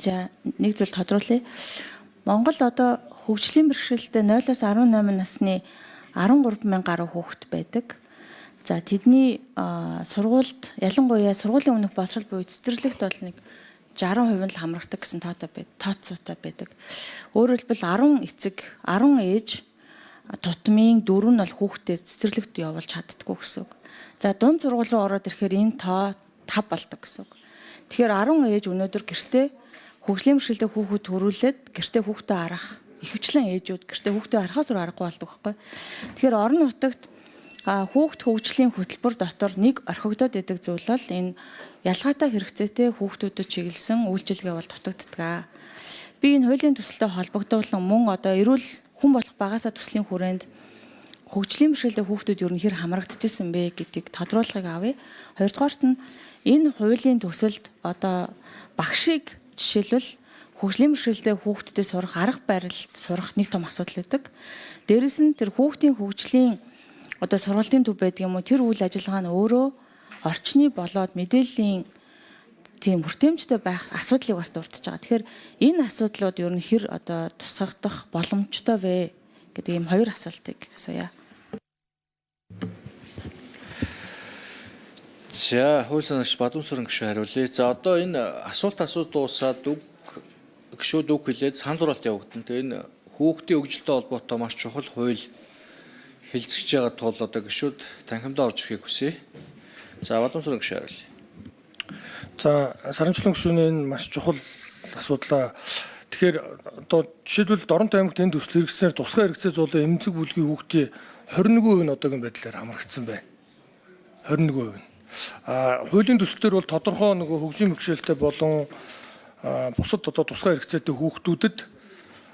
За нэг зүйл тодруулъя. Монгол одоо хөгжлийн бэрхшээлтэй 0-18 насны 13,000 гаруй хүүхэд байдаг. За тэдний сургуульд ялангуяа сургуулийн өмнөх боловсрол буюу цэцэрлэгт бол нэг 60% нь л хамрагдаг гэсэн тооцоотой байдаг. Өөрөөр хэлбэл 10 эцэг, 10 ээж тутмын 4 нь бол хүүхдээ цэцэрлэгт явуулж чаддаггүй гэсэн үг. За дунд сургууль руу ороод ирэхээр энэ тоо 5 болдог гэсэн үг. Тэгэхээр 10 ээж өнөөдөр гэртээ хөгжлийн бэрхшээлтэй хүүхэд төрүүлээд гэртээ хүүхдээ арах, ихэвчлэн ээжүүд гэртээ хүүхдээ арахаас өөр аргагүй болдог байхгүй. Тэгэхээр орон нутагт хүүхд хөгжлийн хөтөлбөр дотор нэг орхигдоод идэг зүйл бол энэ ялгаатай хэрэгцээтэй хүүхдүүдэд чиглэсэн үйлчилгээ бол дутагддаг. Би энэ хуулийн төсөлтэй холбогдуулан мөн одоо эрүүл хүн болох багасаа төслийн хүрээнд хөгжлийн бэрхшээлтэй хүүхдүүд ер нь хэр хамрагдчихсан бэ гэдгийг тодруулахыг авъя. Хоёрдугаарт нь энэ хуулийн төсөлд одоо багшийг жишээлбэл хөгжлийн бэрхшээлтэй хүүхдүүдэд сурах арга барилд сурах нэг том асуудал байдаг. Дээрэс нь тэр хүүхдийн хөгжлийн одоо сургалтын төв байдаг юм уу тэр үйл ажиллагаа нь өөрөө орчны болоод мэдээллийн тийм хүртээмжтэй байх асуудлыг бас дурдж байгаа. Тэгэхээр энэ асуудлууд ер нь хэр одоо тусгагдах боломжтой вэ гэдэг ийм хоёр асуултыг асууя. За хууль санаагч Бадамсүрэн гишүүн хариулъя. За одоо энэ асуулт дуусаад гишүүд үг хэлээд санал хураалт явагдана. Тэгээ энэ хүүхдийн хөгжилтэй холбоотой маш чухал хууль хэлцэж байгаа тул одоо гишүүд танхимдаа орж ирэхийг хүсье. За Бадамсүрэн гишүүн хариулъя. За Саранчлан гишүүний энэ маш чухал асуудлаа. Тэгэхээр одоо жишээлбэл Дорнот аймагт энэ төсөл хэрэгжсээр тусгай хэрэгцээ зулаа эмзэг бүлгийн хүүхдийн 21% нь одоогийн байдлаар хамрагдсан байна. 21%. Хуулийн төслөөр бол тодорхой нөгөө хөгжлийн бэрхшээлтэй болон бусад одоо тусгай хэрэгцээтэй хүүхдүүдэд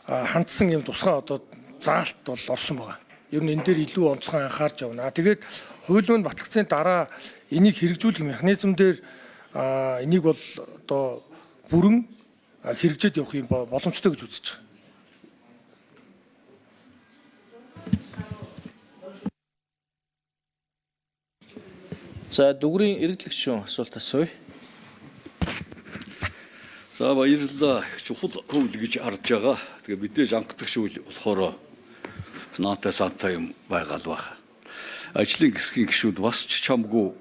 хандсан юм тусгай одоо заалт бол орсон байгаа. Ер нь энэ дээр илүү онцгой анхаарч явна. Тэгээд хууль нь батлагдсны дараа энийг хэрэгжүүлэх механизм дээр энийг бол одоо бүрэн хэрэгжээд явах юм боломжтой гэж үзэж байгаа. За Дүгрийн эргэлэгчийн асуулт асууя. За баярлалаа. Чухал хууль гэж харж байгаа. Тэгээ мэдээж анхдагч хууль болохоор наатай саатай юм байгаа л баг. Ажлын хэсгийн гишүүд бас ч чамгүй